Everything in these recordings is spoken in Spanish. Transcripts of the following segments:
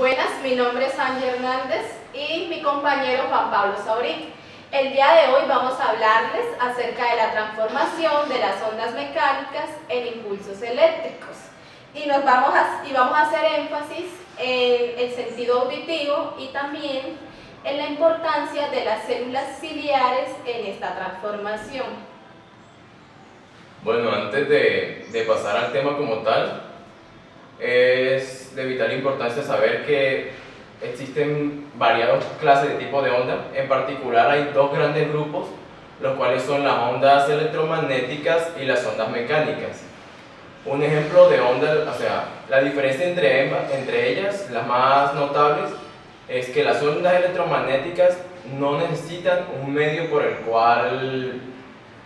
Buenas, mi nombre es Angie Hernández y mi compañero Juan Pablo Saurín. El día de hoy vamos a hablarles acerca de la transformación de las ondas mecánicas en impulsos eléctricos y vamos a hacer énfasis en el sentido auditivo y también en la importancia de las células ciliares en esta transformación. Bueno, antes de pasar al tema como tal, es de vital importancia saber que existen variadas clases de tipo de onda. En particular hay dos grandes grupos, los cuales son las ondas electromagnéticas y las ondas mecánicas. Un ejemplo de onda, la diferencia entre ellas, las más notables, es que las ondas electromagnéticas no necesitan un medio por el cual,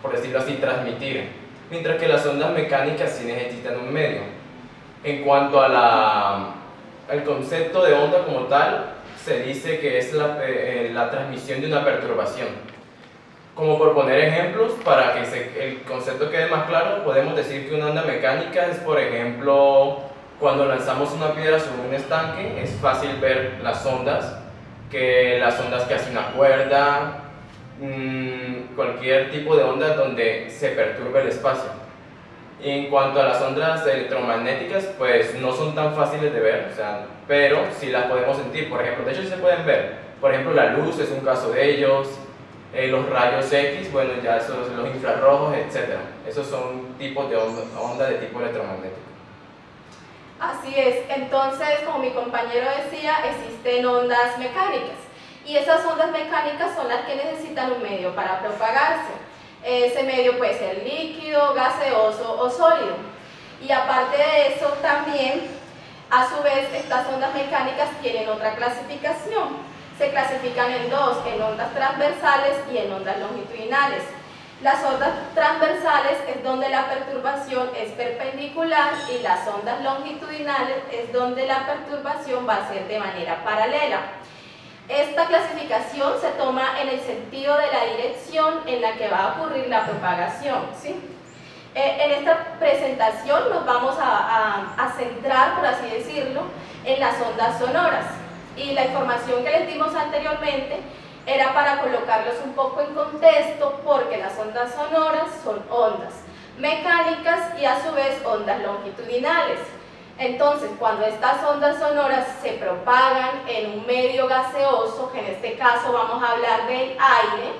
por decirlo así, transmitir, mientras que las ondas mecánicas sí necesitan un medio. En cuanto a el concepto de onda como tal, se dice que es la transmisión de una perturbación. Como por poner ejemplos, para que el concepto quede más claro, podemos decir que una onda mecánica es, por ejemplo, cuando lanzamos una piedra sobre un estanque, es fácil ver las ondas que hace una cuerda, cualquier tipo de onda donde se perturbe el espacio. En cuanto a las ondas electromagnéticas, pues no son tan fáciles de ver, pero sí las podemos sentir. Por ejemplo, de hecho sí se pueden ver. Por ejemplo, la luz es un caso de ellos, los rayos X, bueno, ya esos, los infrarrojos, etc. Esos son tipos de onda de tipo electromagnético. Así es, entonces, como mi compañero decía, existen ondas mecánicas y esas ondas mecánicas son las que necesitan un medio para propagarse. Ese medio puede ser líquido, gaseoso o sólido. Y aparte de eso, también, a su vez, estas ondas mecánicas tienen otra clasificación. Se clasifican en dos, en ondas transversales y en ondas longitudinales. Las ondas transversales es donde la perturbación es perpendicular y las ondas longitudinales es donde la perturbación va a ser de manera paralela. Esta clasificación se toma en el sentido de la dirección en la que va a ocurrir la propagación, ¿sí? En esta presentación nos vamos a centrar, por así decirlo, en las ondas sonoras. Y la información que les dimos anteriormente era para colocarlos un poco en contexto, porque las ondas sonoras son ondas mecánicas y a su vez ondas longitudinales. Entonces, cuando estas ondas sonoras se propagan en un medio gaseoso, que en este caso vamos a hablar del aire,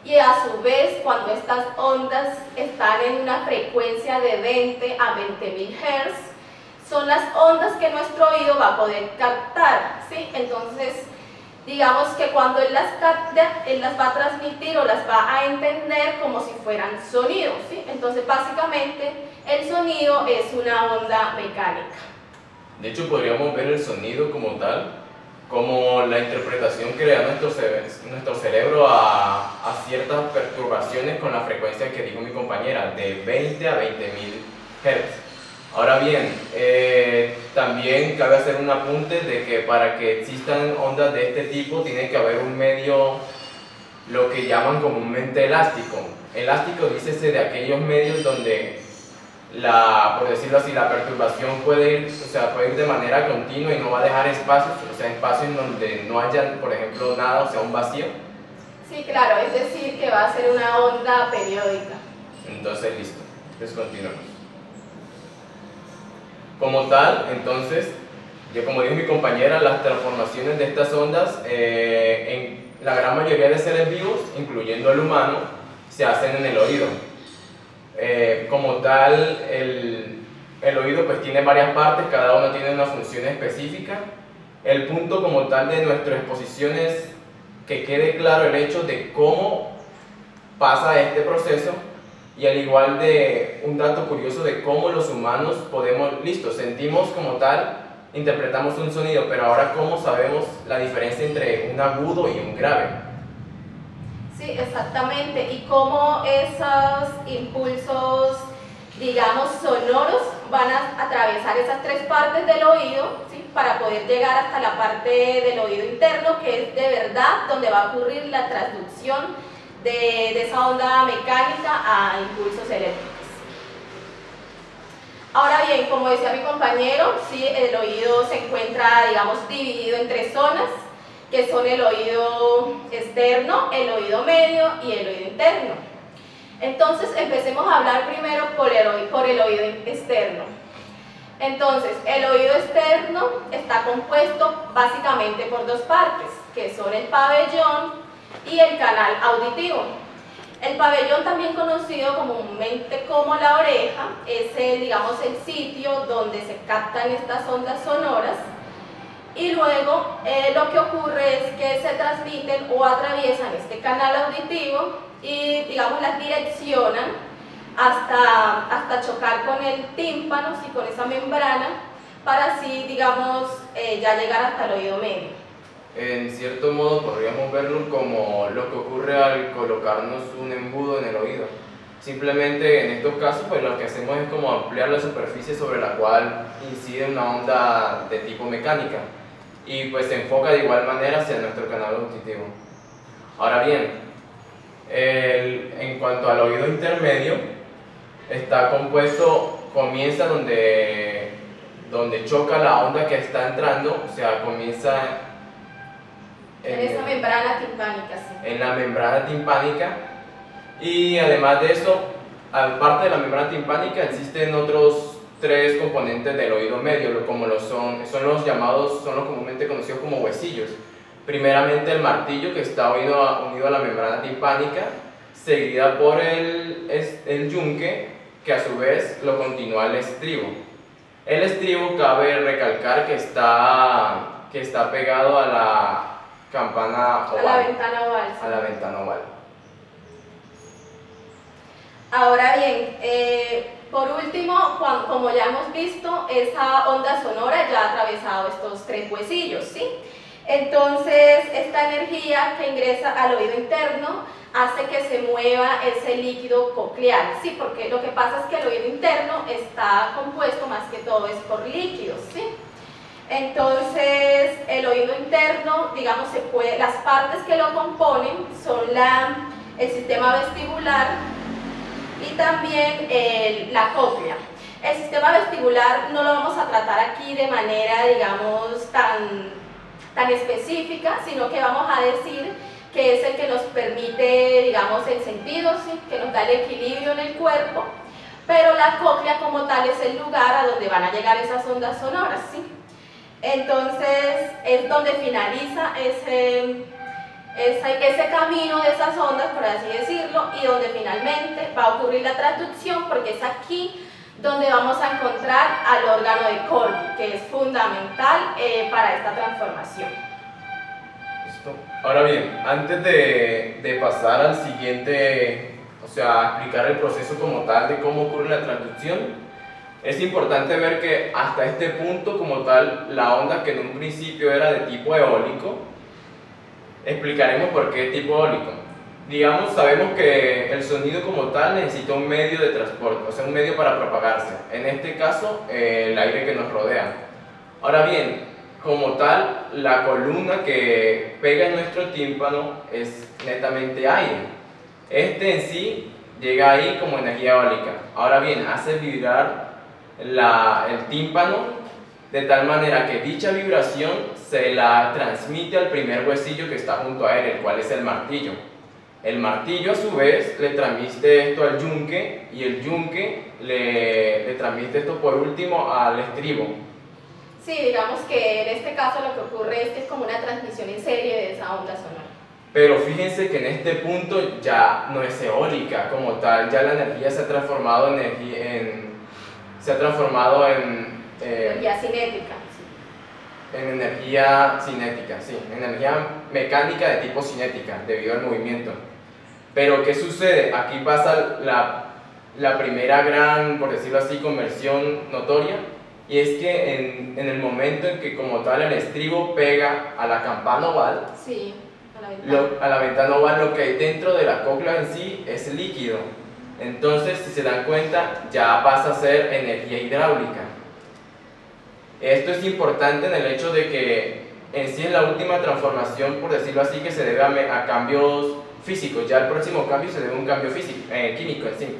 y a su vez cuando estas ondas están en una frecuencia de 20 a 20.000 Hz, son las ondas que nuestro oído va a poder captar, ¿sí? Entonces, digamos que cuando él las capta, él las va a transmitir o las va a entender como si fueran sonidos, ¿sí? Entonces, básicamente, el sonido es una onda mecánica. De hecho, podríamos ver el sonido como tal, como la interpretación que le da nuestro cerebro a ciertas perturbaciones con la frecuencia que dijo mi compañera, de 20 a 20.000 Hz. Ahora bien, también cabe hacer un apunte de que para que existan ondas de este tipo tiene que haber un medio, lo que llaman comúnmente elástico. Elástico, dícese de aquellos medios donde por decirlo así, la perturbación puede ir de manera continua y no va a dejar espacios, espacios en donde no haya, por ejemplo, nada, un vacío. Sí, claro, es decir, que va a ser una onda periódica. Entonces, listo, entonces continuamos. Como tal, entonces, como dijo mi compañera, las transformaciones de estas ondas en la gran mayoría de seres vivos, incluyendo el humano, se hacen en el oído. Como tal, el oído pues tiene varias partes, cada uno tiene una función específica. El punto como tal de nuestra exposición es que quede claro el hecho de cómo pasa este proceso, y al igual de un dato curioso de cómo los humanos sentimos como tal, interpretamos un sonido, pero ahora cómo sabemos la diferencia entre un agudo y un grave. Sí, exactamente, y cómo esos impulsos, digamos, sonoros van a atravesar esas tres partes del oído, ¿sí? Para poder llegar hasta la parte del oído interno, que es de verdad donde va a ocurrir la transducción de esa onda mecánica a impulsos eléctricos. Ahora bien, como decía mi compañero, sí, el oído se encuentra, digamos, dividido en tres zonas, que son el oído externo, el oído medio y el oído interno. Entonces, empecemos a hablar primero por el oído externo. Entonces, el oído externo está compuesto básicamente por dos partes, que son el pabellón y el canal auditivo. El pabellón, también conocido comúnmente como la oreja, es digamos, el sitio donde se captan estas ondas sonoras, y luego lo que ocurre es que se transmiten o atraviesan este canal auditivo y, digamos, las direccionan hasta chocar con el tímpano y con esa membrana, para así, digamos, ya llegar hasta el oído medio. En cierto modo podríamos verlo como lo que ocurre al colocarnos un embudo en el oído. Simplemente en estos casos pues lo que hacemos es como ampliar la superficie sobre la cual incide una onda de tipo mecánica y pues se enfoca de igual manera hacia nuestro canal auditivo. Ahora bien, en cuanto al oído intermedio, está compuesto, comienza donde choca la onda que está entrando, o sea, comienza en esa membrana timpánica, sí. En la membrana timpánica, y además de eso, aparte de la membrana timpánica, existen otros tres componentes del oído medio, como son los llamados, son los comúnmente conocidos como huesillos. Primeramente el martillo, que está unido a la membrana timpánica, seguida por el yunque, que a su vez lo continúa el estribo. El estribo, cabe recalcar que está pegado a la campana oval. A la ventana oval. Sí. A la ventana oval. Ahora bien, por último, como ya hemos visto, esa onda sonora ya ha atravesado estos tres huesillos, ¿sí? Entonces, esta energía que ingresa al oído interno hace que se mueva ese líquido coclear, ¿sí? Porque lo que pasa es que el oído interno está compuesto más que todo es por líquidos, ¿sí? Entonces, el oído interno, digamos, las partes que lo componen son el sistema vestibular y también la cóclea. El sistema vestibular no lo vamos a tratar aquí de manera, digamos, tan específica, sino que vamos a decir que es el que nos permite, digamos, el sentido, ¿sí? Que nos da el equilibrio en el cuerpo, pero la cóclea como tal es el lugar a donde van a llegar esas ondas sonoras, ¿sí? Entonces es donde finaliza ese camino de esas ondas, por así decirlo, y donde finalmente va a ocurrir la transducción, porque es aquí donde vamos a encontrar al órgano de Corgi, que es fundamental para esta transformación. Listo. Ahora bien, antes de pasar al siguiente, o sea, explicar el proceso como tal de cómo ocurre la transducción, es importante ver que hasta este punto como tal, la onda que en un principio era de tipo eólico, explicaremos por qué tipo eólico. Digamos, sabemos que el sonido como tal necesita un medio de transporte, o sea, un medio para propagarse. En este caso, el aire que nos rodea. Ahora bien, como tal, la columna que pega en nuestro tímpano es netamente aire. Este en sí llega ahí como energía eólica. Ahora bien, hace vibrar el tímpano de tal manera que dicha vibración se la transmite al primer huesillo que está junto a él, el cual es el martillo. El martillo a su vez le transmite esto al yunque y el yunque le transmite esto por último al estribo. Sí, digamos que en este caso lo que ocurre es que es como una transmisión en serie de esa onda sonora. Pero fíjense que en este punto ya no es eólica como tal, ya la energía se ha transformado en energía cinética. En energía cinética, sí, energía mecánica de tipo cinética, debido al movimiento. Pero ¿qué sucede? Aquí pasa la primera gran, por decirlo así, conversión notoria, y es que en el momento en que como tal el estribo pega a la campana oval, sí, a la ventana oval, lo que hay dentro de la cóclea en sí es líquido. Entonces, si se dan cuenta, ya pasa a ser energía hidráulica. Esto es importante en el hecho de que en sí es la última transformación, por decirlo así, que se debe a cambios físicos. Ya el próximo cambio se debe a un cambio físico, químico en sí.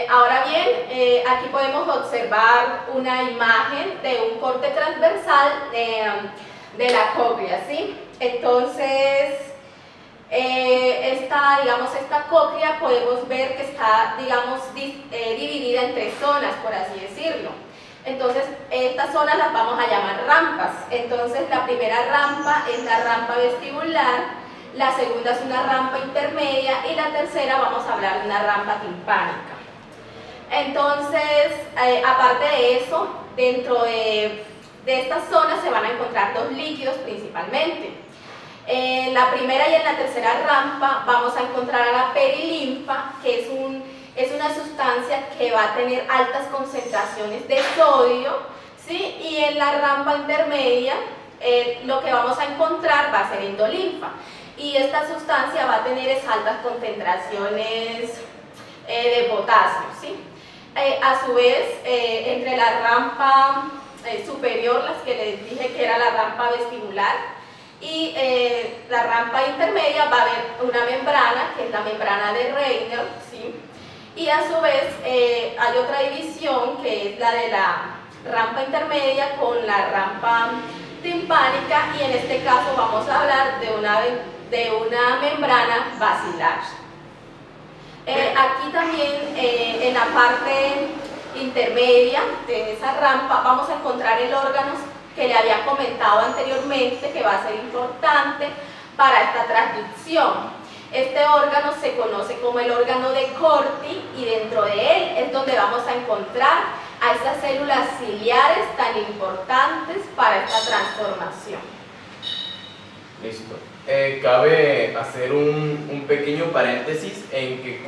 Ahora bien, aquí podemos observar una imagen de un corte transversal de la cóclea, ¿sí? Entonces, esta cóclea podemos ver que está, digamos, dividida en tres zonas, por así decirlo. Entonces, estas zonas las vamos a llamar rampas. Entonces, la primera rampa es la rampa vestibular, la segunda es una rampa intermedia y la tercera vamos a hablar de una rampa timpánica. Entonces, aparte de eso, dentro de estas zonas se van a encontrar dos líquidos principalmente. En la primera y en la tercera rampa vamos a encontrar a la perilinfa, que es una sustancia que va a tener altas concentraciones de sodio, ¿sí? Y en la rampa intermedia lo que vamos a encontrar va a ser endolinfa. Y esta sustancia va a tener esas altas concentraciones de potasio, ¿sí? A su vez, entre la rampa superior, las que les dije que era la rampa vestibular, y la rampa intermedia va a haber una membrana, que es la membrana de Reiner, ¿sí? Y a su vez hay otra división, que es la de la rampa intermedia con la rampa timpánica, y en este caso vamos a hablar de una membrana basilar. Aquí también en la parte intermedia de esa rampa vamos a encontrar el órgano que le había comentado anteriormente, que va a ser importante para esta transducción. Este órgano se conoce como el órgano de Corti, y dentro de él es donde vamos a encontrar a estas células ciliares tan importantes para esta transformación. Listo. Cabe hacer un pequeño paréntesis en que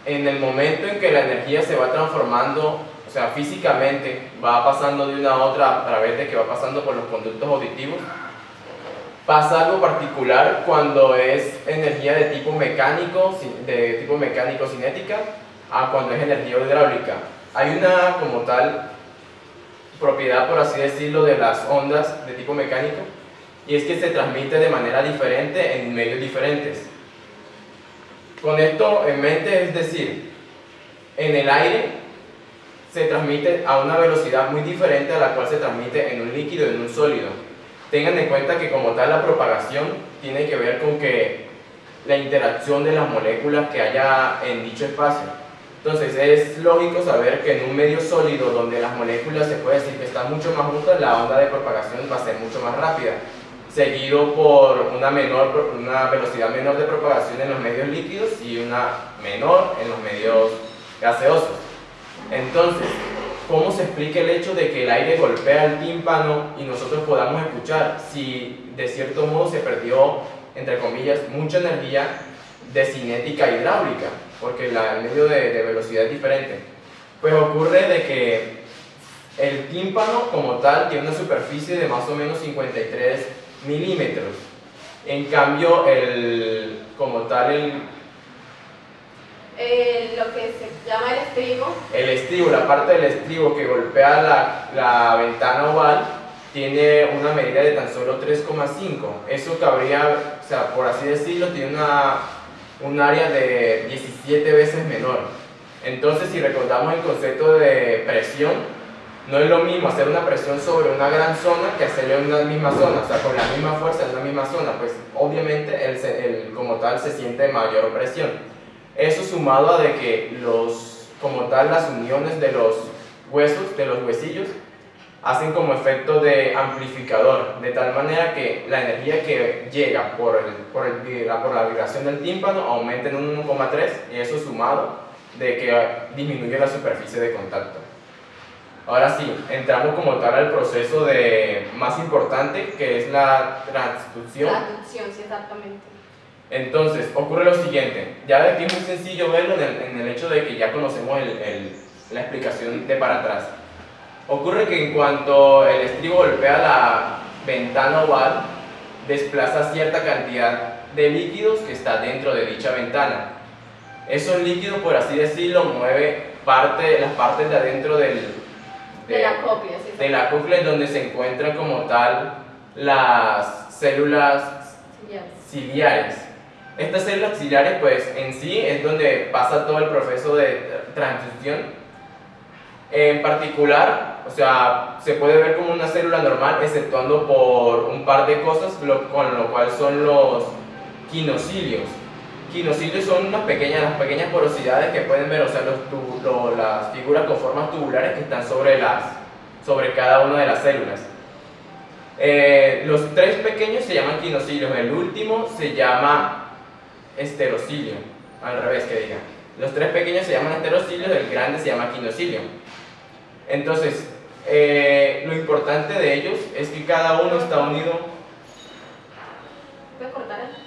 en el momento en que la energía se va transformando, o sea, físicamente va pasando de una a otra a través de que va pasando por los conductos auditivos, pasa algo particular cuando es energía de tipo mecánico cinética, a cuando es energía hidráulica. Hay una, como tal, propiedad, por así decirlo, de las ondas de tipo mecánico, y es que se transmite de manera diferente en medios diferentes. Con esto en mente, es decir, en el aire se transmite a una velocidad muy diferente a la cual se transmite en un líquido y en un sólido. Tengan en cuenta que como tal la propagación tiene que ver con que la interacción de las moléculas que haya en dicho espacio. Entonces es lógico saber que en un medio sólido donde las moléculas se puede decir que están mucho más juntas, la onda de propagación va a ser mucho más rápida, seguido por una velocidad menor de propagación en los medios líquidos y una menor en los medios gaseosos. Entonces, ¿cómo se explica el hecho de que el aire golpea el tímpano y nosotros podamos escuchar si de cierto modo se perdió, entre comillas, mucha energía de cinética hidráulica? Porque el medio de velocidad es diferente. Pues ocurre de que el tímpano como tal tiene una superficie de más o menos 53 milímetros. En cambio, lo que se llama el estribo, la parte del estribo que golpea la ventana oval, tiene una medida de tan solo 3,5. Eso cabría, o sea, por así decirlo, tiene un área de 17 veces menor. Entonces, si recordamos el concepto de presión, no es lo mismo hacer una presión sobre una gran zona que hacerlo en una misma zona, o sea, con la misma fuerza en una misma zona, pues obviamente como tal se siente mayor presión. Eso sumado a de que como tal las uniones de los huesos, de los huesillos, hacen como efecto de amplificador, de tal manera que la energía que llega por la vibración del tímpano aumenta en un 1,3, y eso sumado de que disminuye la superficie de contacto. Ahora sí, entramos como tal al proceso más importante, que es la transducción. Transducción, sí, exactamente. Entonces, ocurre lo siguiente. Ya de aquí es muy sencillo verlo en el hecho de que ya conocemos la explicación de para atrás. Ocurre que en cuanto el estribo golpea la ventana oval, desplaza cierta cantidad de líquidos que está dentro de dicha ventana. Esos líquidos, por así decirlo, mueve las partes de adentro de la cóclea, sí, de la cóclea, donde se encuentran como tal las células ciliares. Estas células ciliares, pues en sí es donde pasa todo el proceso de transición. En particular, o sea, se puede ver como una célula normal, exceptuando por un par de cosas, con lo cual son los quinocilios. Quinocilios son las pequeñas porosidades que pueden ver, o sea, las figuras con formas tubulares que están sobre cada una de las células. Los tres pequeños se llaman quinocilios, el último se llama esterocilio, al revés que diga. Los tres pequeños se llaman esterocilios, el grande se llama quinocilio. Entonces, lo importante de ellos es que cada uno está unido. ¿Puedes cortar eso?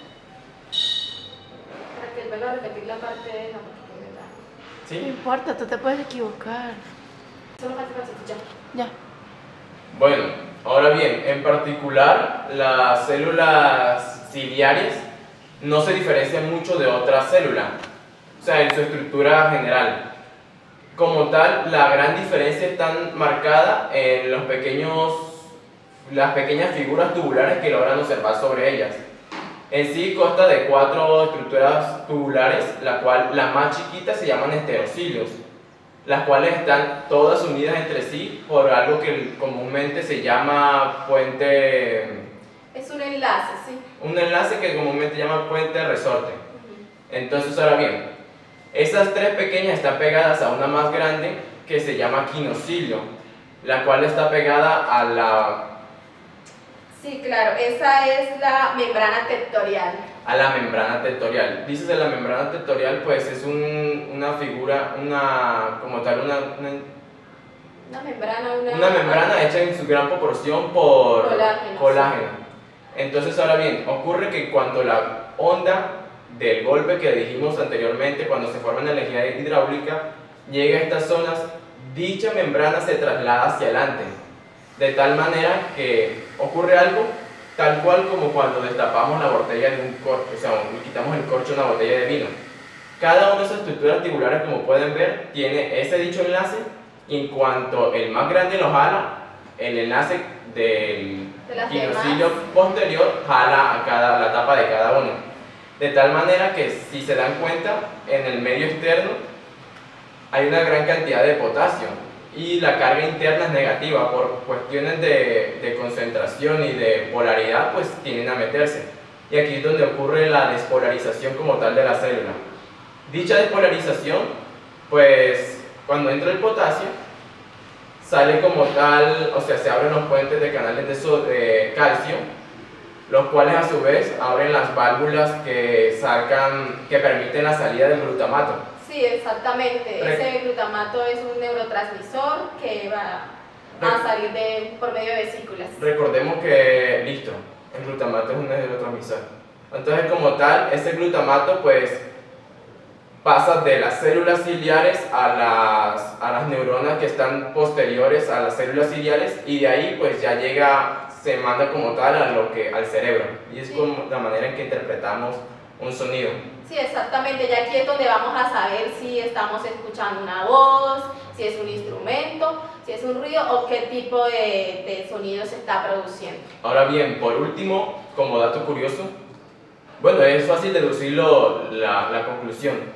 Para que vuelva a repetir la parte de la oportunidad. ¿Sí? No importa, tú te puedes equivocar. Solo falta para escuchar. Ya. Bueno, ahora bien, en particular, las células ciliares no se diferencian mucho de otras células, o sea, en su estructura general. Como tal, la gran diferencia está marcada en las pequeñas figuras tubulares que logran observar sobre ellas. En sí consta de 4 estructuras tubulares, las más chiquitas se llaman esterocilios, las cuales están todas unidas entre sí por algo que comúnmente se llama puente. Es un enlace, sí. Un enlace que comúnmente se llama puente resorte. Entonces, ahora bien, esas tres pequeñas están pegadas a una más grande que se llama quinocilio, la cual está pegada a la. Sí, claro, esa es la membrana tectorial. A la membrana tectorial. Dices de la membrana tectorial, pues es una figura, como tal, Una membrana hecha en su gran proporción por colágeno. Entonces, ahora bien, ocurre que cuando la onda del golpe que dijimos anteriormente, cuando se forma energía hidráulica, llega a estas zonas, dicha membrana se traslada hacia adelante, de tal manera que ocurre algo tal cual como cuando destapamos la botella de un corcho, o sea, quitamos el corcho de una botella de vino. Cada una de esas estructuras tubulares, como pueden ver, tiene ese dicho enlace, y en cuanto el más grande lo jala, el enlace del quinocilio posterior jala la tapa de cada uno. De tal manera que, si se dan cuenta, en el medio externo hay una gran cantidad de potasio y la carga interna es negativa. Por cuestiones de concentración y de polaridad, pues tienden a meterse. Y aquí es donde ocurre la despolarización como tal de la célula. Dicha despolarización, pues cuando entra el potasio, sale como tal, o sea, se abren los puentes de canales de calcio, los cuales a su vez abren las válvulas que permiten la salida del glutamato. Sí, exactamente. Ese glutamato es un neurotransmisor que va a salir por medio de vesículas. Recordemos que, listo, el glutamato es un neurotransmisor. Entonces, como tal, ese glutamato pues pasa de las células ciliares a las neuronas que están posteriores a las células ciliares, y de ahí pues ya se manda como tal al cerebro, y es como la manera en que interpretamos un sonido. Sí, exactamente, ya aquí es donde vamos a saber si estamos escuchando una voz, si es un instrumento, si es un ruido o qué tipo de sonido se está produciendo. Ahora bien, por último, como dato curioso, bueno, es fácil deducir la conclusión.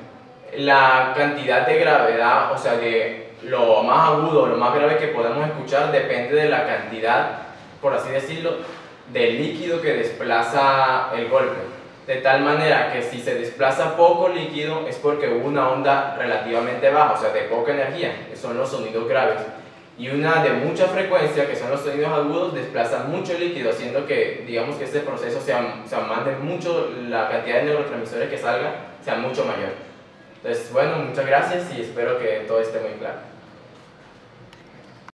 La cantidad de gravedad, o sea, de lo más agudo, lo más grave que podamos escuchar, depende de la cantidad, por así decirlo, del líquido que desplaza el golpe. De tal manera que si se desplaza poco líquido es porque hubo una onda relativamente baja, o sea, de poca energía, que son los sonidos graves. Y una de mucha frecuencia, que son los sonidos agudos, desplaza mucho líquido, haciendo que, digamos, que este proceso mande mucho, la cantidad de neurotransmisores que salga sea mucho mayor. Entonces, bueno, muchas gracias y espero que todo esté muy claro.